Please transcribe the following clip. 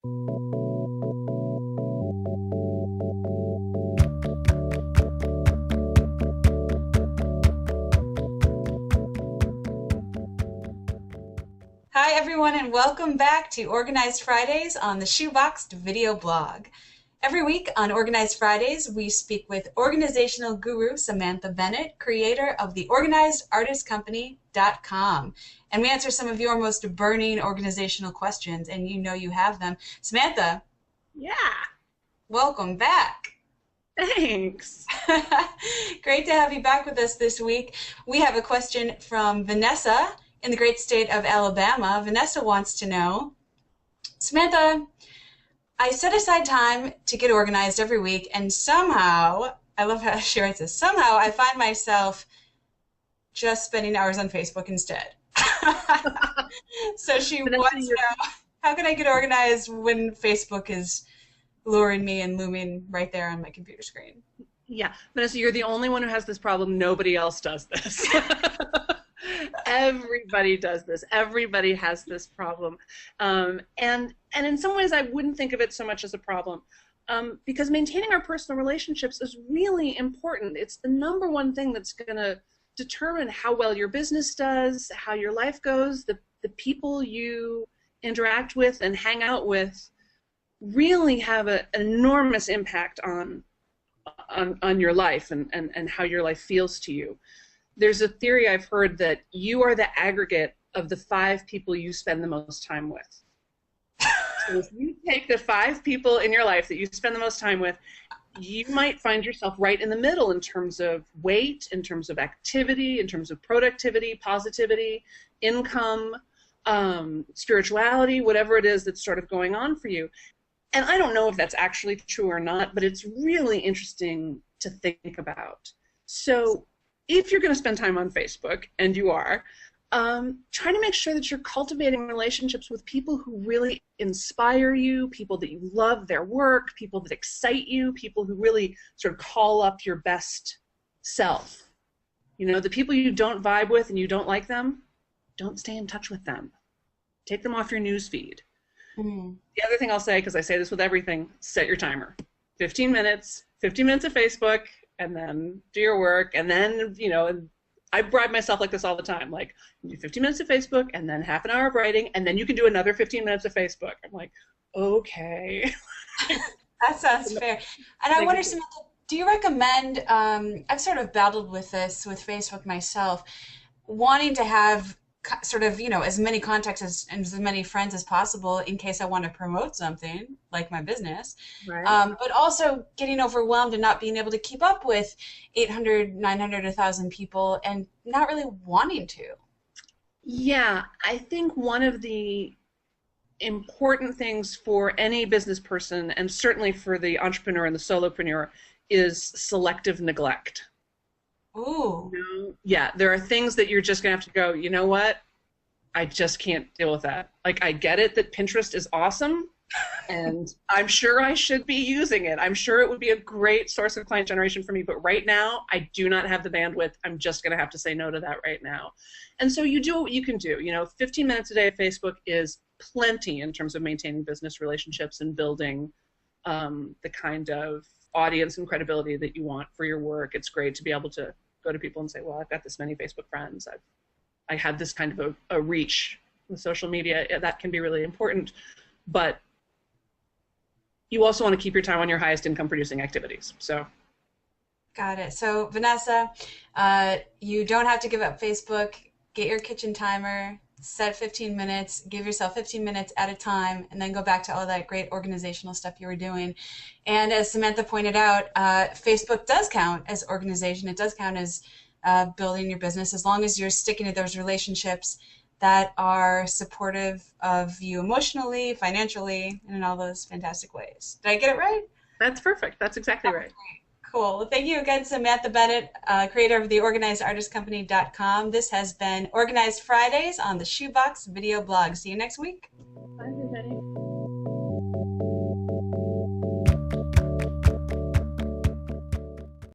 Hi everyone, and welcome back to Organized Fridays on the Shoeboxed video blog. Every week on Organized Fridays, we speak with organizational guru Samantha Bennett, creator of the OrganizedArtistCompany.com. And we answer some of your most burning organizational questions, and you know you have them. Samantha. Yeah. Welcome back. Thanks. Great to have you back with us this week. We have a question from Vanessa in the great state of Alabama. Vanessa wants to know, Samantha, I set aside time to get organized every week, and somehow, I love how she writes this, somehow I find myself just spending hours on Facebook instead. So she wants to know, how can I get organized when Facebook is luring me and looming right there on my computer screen? Yeah, Vanessa, you're the only one who has this problem. Nobody else does this. Everybody does this. Everybody has this problem. And in some ways, I wouldn't think of it so much as a problem because maintaining our personal relationships is really important. It's the number one thing that's going to determine how well your business does, how your life goes. The people you interact with and hang out with really have an enormous impact on your life and how your life feels to you. There's a theory I've heard that you are the aggregate of the 5 people you spend the most time with. So if you take the 5 people in your life that you spend the most time with, you might find yourself right in the middle in terms of weight, in terms of activity, in terms of productivity, positivity, income, spirituality, whatever it is that's sort of going on for you. And I don't know if that's actually true or not, but it's really interesting to think about. So if you're going to spend time on Facebook, and you are, try to make sure that you're cultivating relationships with people who really inspire you, people that you love their work, people that excite you, people who really sort of call up your best self. You know, the people you don't vibe with and you don't like them, don't stay in touch with them. Take them off your news feed. The other thing I'll say, because I say this with everything, set your timer. 15 minutes of Facebook, and then do your work, and then, you know, I bribe myself like this all the time. Like, do 15 minutes of Facebook, and then half an hour of writing, and then you can do another 15 minutes of Facebook. I'm like, okay. That sounds fair. And I wonder, Samantha, do you recommend, I've sort of battled with this with Facebook myself, wanting to have sort of, you know, as many contacts and as many friends as possible in case I want to promote something like my business, Right. But also getting overwhelmed and not being able to keep up with 800, 900, 1,000 people and not really wanting to. Yeah, I think one of the important things for any business person, and certainly for the entrepreneur and the solopreneur, is selective neglect. Ooh. Yeah, there are things that you're just going to have to go, you know what? I just can't deal with that. Like, I get it that Pinterest is awesome, and I'm sure I should be using it. I'm sure it would be a great source of client generation for me, but right now, I do not have the bandwidth. I'm just going to have to say no to that right now. And so you do what you can do. You know, 15 minutes a day of Facebook is plenty in terms of maintaining business relationships and building the kind of audience and credibility that you want for your work. It's great to be able to go to people and say, well, I've got this many Facebook friends. I have this kind of a reach with social media. That can be really important. But you also want to keep your time on your highest income producing activities. So. Got it. So Vanessa, you don't have to give up Facebook. Get your kitchen timer, set 15 minutes, give yourself 15 minutes at a time, and then go back to all that great organizational stuff you were doing. And as Samantha pointed out, Facebook does count as organization. It does count as building your business, as long as you're sticking to those relationships that are supportive of you emotionally, financially, and in all those fantastic ways. Did I get it right? That's perfect. That's exactly right. Cool. Well, thank you again, Samantha Bennett, creator of the OrganizedArtistCompany.com. This has been Organized Fridays on the Shoebox video blog. See you next week. Bye, everybody.